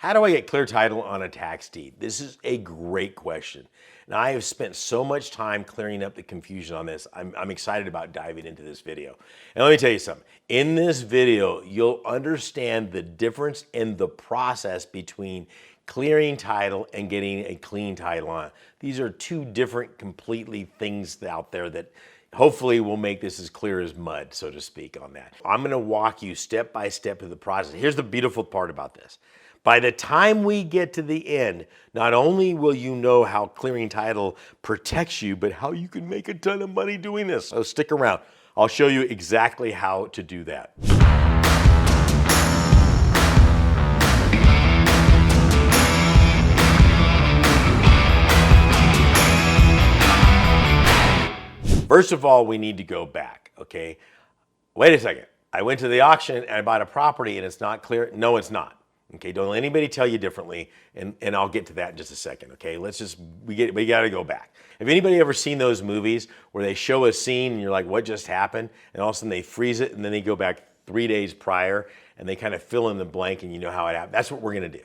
How do I get clear title on a tax deed? This is a great question. And I have spent so much time clearing up the confusion on this. I'm excited about diving into this video. And let me tell you something. In this video, you'll understand the difference in the process between clearing title and getting a clean title on. These are two different completely things out there that hopefully will make this as clear as mud, so to speak, on that. I'm gonna walk you step by step through the process. Here's the beautiful part about this. By the time we get to the end, not only will you know how clearing title protects you, but how you can make a ton of money doing this. So stick around. I'll show you exactly how to do that. First of all, we need to go back, okay? Wait a second. I went to the auction and I bought a property and it's not clear. No, it's not. Okay, don't let anybody tell you differently, and I'll get to that in just a second, okay? We gotta go back. Have anybody ever seen those movies where they show a scene and you're like, what just happened? And all of a sudden they freeze it and then they go back 3 days prior and they kind of fill in the blank and you know how it happened. That's what we're gonna do.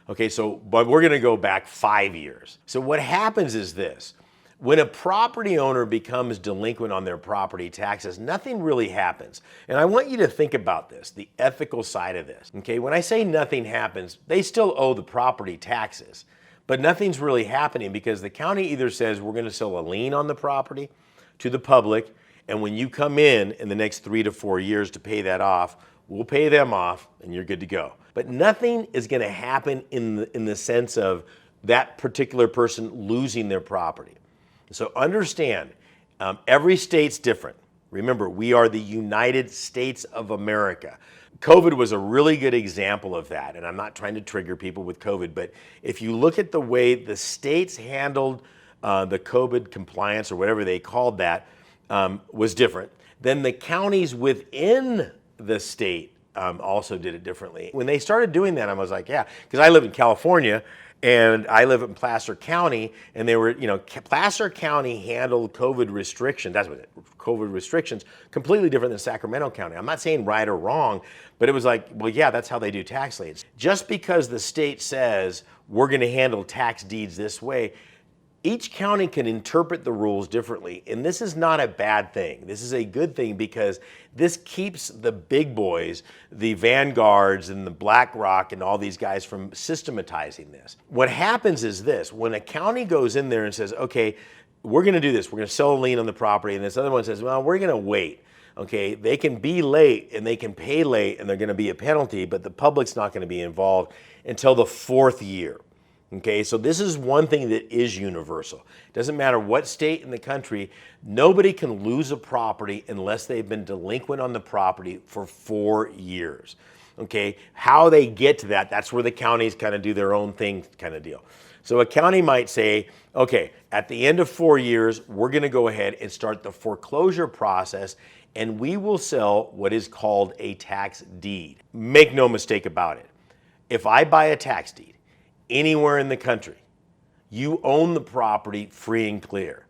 Okay, but we're gonna go back 5 years. So what happens is this. When a property owner becomes delinquent on their property taxes, nothing really happens. And I want you to think about this, the ethical side of this. Okay, when I say nothing happens, they still owe the property taxes, but nothing's really happening because the county either says we're gonna sell a lien on the property to the public, and when you come in the next 3 to 4 years to pay that off, we'll pay them off and you're good to go. But nothing is gonna happen in the sense of that particular person losing their property. So understand, every state's different. Remember, we are the United States of America. COVID was a really good example of that, and I'm not trying to trigger people with COVID, but if you look at the way the states handled the COVID compliance, or whatever they called that, was different. Then the counties within the state also did it differently. When they started doing that, I was like, yeah, because I live in California, and I live in Placer County, and they were, Placer County handled COVID restrictions, that's what COVID restrictions, completely different than Sacramento County. I'm not saying right or wrong, but it was like, well, yeah, that's how they do tax liens. Just because the state says we're gonna handle tax deeds this way, each county can interpret the rules differently, and this is not a bad thing. This is a good thing because this keeps the big boys, the Vanguards and the BlackRock and all these guys from systematizing this. What happens is this, when a county goes in there and says, okay, we're gonna do this, we're gonna sell a lien on the property, and this other one says, well, we're gonna wait. Okay, they can be late and they can pay late and they're gonna be a penalty, but the public's not gonna be involved until the 4th year. Okay, so this is one thing that is universal. It doesn't matter what state in the country, nobody can lose a property unless they've been delinquent on the property for 4 years. Okay, how they get to that, that's where the counties kind of do their own thing kind of deal. So a county might say, okay, at the end of 4 years, we're gonna go ahead and start the foreclosure process and we will sell what is called a tax deed. Make no mistake about it. If I buy a tax deed, anywhere in the country, you own the property free and clear.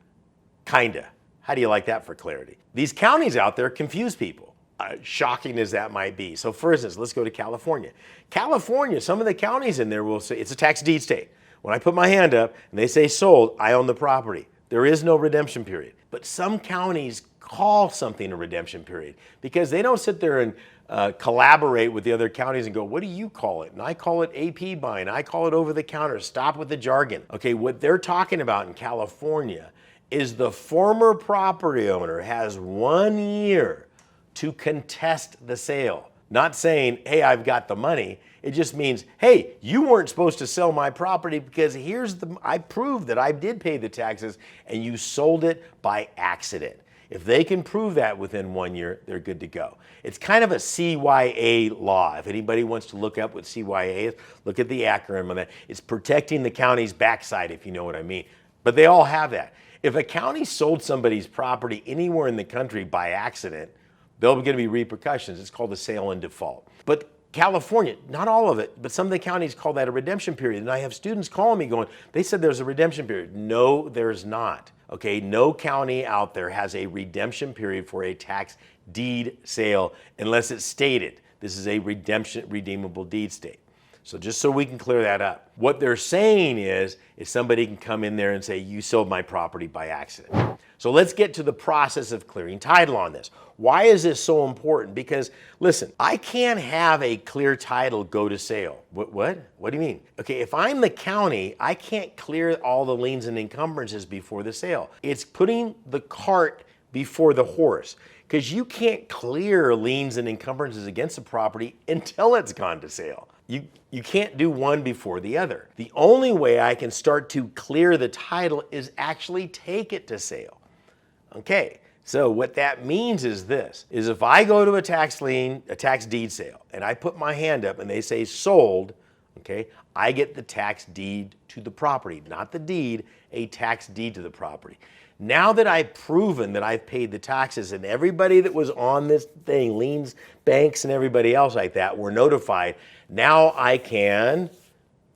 Kinda. How do you like that for clarity? These counties out there confuse people, shocking as that might be. So for instance, let's go to California. California, some of the counties in there will say, it's a tax deed state. When I put my hand up and they say sold, I own the property. There is no redemption period. But some counties call something a redemption period because they don't sit there and collaborate with the other counties and go, what do you call it? And I call it AP buying. I call it over the counter. Stop with the jargon. Okay, what they're talking about in California is the former property owner has 1 year to contest the sale. Not saying, hey, I've got the money. It just means, hey, you weren't supposed to sell my property because I proved that I did pay the taxes and you sold it by accident. If they can prove that within 1 year, they're good to go. It's kind of a CYA law. If anybody wants to look up what CYA is, look at the acronym on that. It's protecting the county's backside, if you know what I mean. But they all have that. If a county sold somebody's property anywhere in the country by accident, there'll be going to be repercussions. It's called a sale in default. But California, not all of it, but some of the counties call that a redemption period. And I have students calling me going, they said there's a redemption period. No, there's not. Okay, no county out there has a redemption period for a tax deed sale unless it's stated. This is a redeemable deed state. So just so we can clear that up. What they're saying is somebody can come in there and say, you sold my property by accident. So let's get to the process of clearing title on this. Why is this so important? Because listen, I can't have a clear title go to sale. What? What do you mean? Okay, if I'm the county, I can't clear all the liens and encumbrances before the sale. It's putting the cart before the horse, because you can't clear liens and encumbrances against the property until it's gone to sale. You can't do one before the other. The only way I can start to clear the title is actually take it to sale. Okay, so what that means is this, is if I go to a tax lien, a tax deed sale, and I put my hand up and they say sold, okay, I get the tax deed to the property, not the deed, a tax deed to the property. Now that I've proven that I've paid the taxes and everybody that was on this thing, liens, banks, and everybody else like that were notified, now I can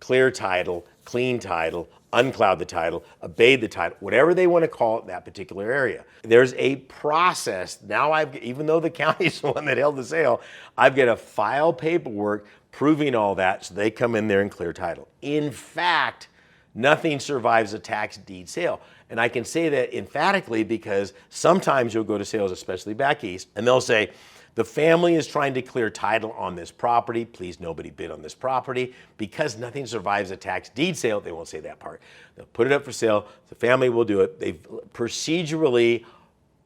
clear title, clean title, uncloud the title, abate the title, whatever they want to call it in that particular area. There's a process. Now even though the county's the one that held the sale, I've got to file paperwork proving all that so they come in there and clear title. In fact, nothing survives a tax deed sale. And I can say that emphatically because sometimes you'll go to sales, especially back east, and they'll say, the family is trying to clear title on this property. Please, nobody bid on this property. Because nothing survives a tax deed sale, they won't say that part. They'll put it up for sale. The family will do it. They've procedurally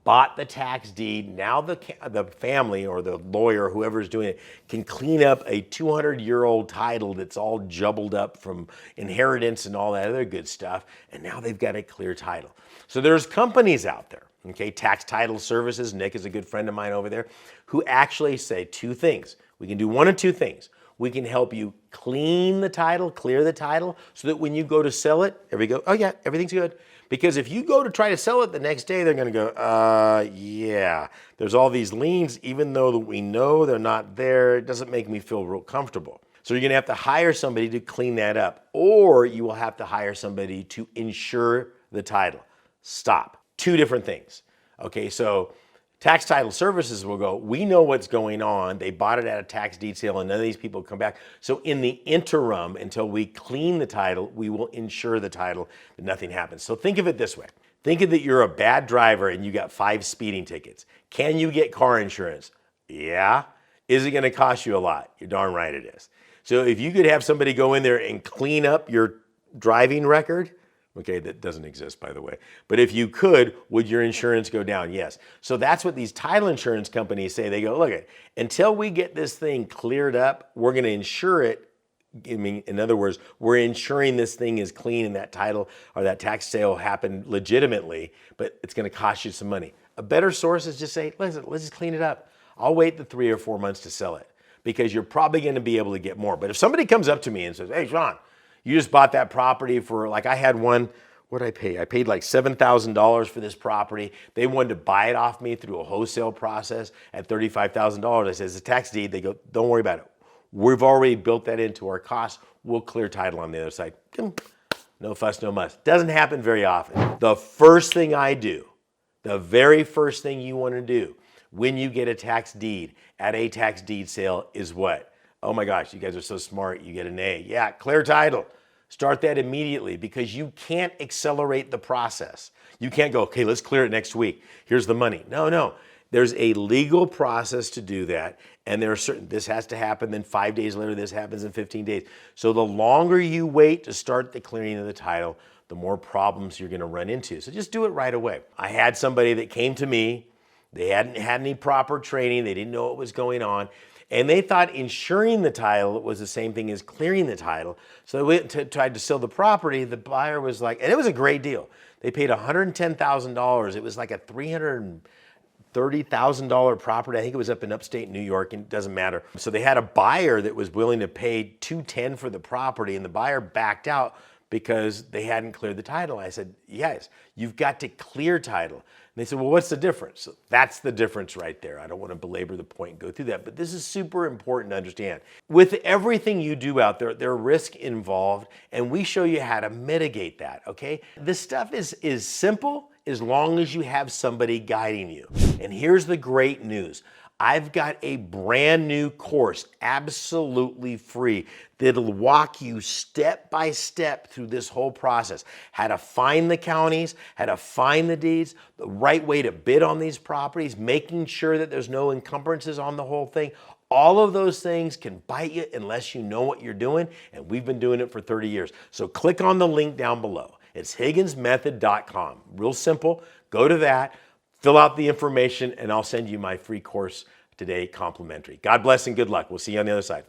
bought the tax deed. Now the family or the lawyer, whoever's doing it, can clean up a 200-year-old title that's all jumbled up from inheritance and all that other good stuff. And now they've got a clear title. So there's companies out there, okay, Tax Title Services, Nick is a good friend of mine over there, who actually say two things. We can do one of two things. We can help you clean the title, clear the title, so that when you go to sell it, there we go, oh yeah, everything's good. Because if you go to try to sell it the next day, they're gonna go, yeah, there's all these liens, even though we know they're not there, it doesn't make me feel real comfortable. So you're gonna have to hire somebody to clean that up, or you will have to hire somebody to insure the title. Stop. Two different things. Okay, so Tax Title Services will go, we know what's going on. They bought it at a tax deed sale and none of these people come back. So in the interim, until we clean the title, we will insure the title that nothing happens. So think of it this way. Think of that you're a bad driver and you got 5 speeding tickets. Can you get car insurance? Yeah. Is it gonna cost you a lot? You're darn right it is. So if you could have somebody go in there and clean up your driving record, okay, that doesn't exist, by the way. But if you could, would your insurance go down? Yes. So that's what these title insurance companies say. They go, look, until we get this thing cleared up, we're going to insure it. I mean, in other words, we're ensuring this thing is clean and that title or that tax sale happened legitimately, but it's going to cost you some money. A better source is just say, listen, let's just clean it up. I'll wait the 3 or 4 months to sell it because you're probably going to be able to get more. But if somebody comes up to me and says, hey, Sean, you just bought that property for, like I had one, what did I pay? I paid like $7,000 for this property. They wanted to buy it off me through a wholesale process at $35,000. I said, it's a tax deed. They go, don't worry about it. We've already built that into our costs. We'll clear title on the other side. No fuss, no muss. Doesn't happen very often. The first thing I do, the very first thing you want to do when you get a tax deed at a tax deed sale is what? Oh my gosh, you guys are so smart. You get an A. Yeah, clear title. Start that immediately because you can't accelerate the process. You can't go, okay, let's clear it next week. Here's the money. No. There's a legal process to do that. And there are certain, this has to happen, then 5 days later, this happens in 15 days. So the longer you wait to start the clearing of the title, the more problems you're gonna run into. So just do it right away. I had somebody that came to me, they hadn't had any proper training, they didn't know what was going on, and they thought insuring the title was the same thing as clearing the title. So they went to tried to sell the property. The buyer was like, and it was a great deal. They paid $110,000. It was like a $330,000 property. I think it was up in upstate New York, and it doesn't matter. So they had a buyer that was willing to pay $210 for the property, and the buyer backed out because they hadn't cleared the title. I said, yes, you've got to clear title. And they said, well, what's the difference? So that's the difference right there. I don't want to belabor the point and go through that, but this is super important to understand. With everything you do out there, there's risk involved, and we show you how to mitigate that, okay? This stuff is simple as long as you have somebody guiding you. And here's the great news. I've got a brand new course, absolutely free, that'll walk you step by step through this whole process. How to find the counties, how to find the deeds, the right way to bid on these properties, making sure that there's no encumbrances on the whole thing. All of those things can bite you unless you know what you're doing, and we've been doing it for 30 years. So click on the link down below. It's higginsmethod.com. Real simple. Go to that, fill out the information, and I'll send you my free course today complimentary. God bless and good luck. We'll see you on the other side.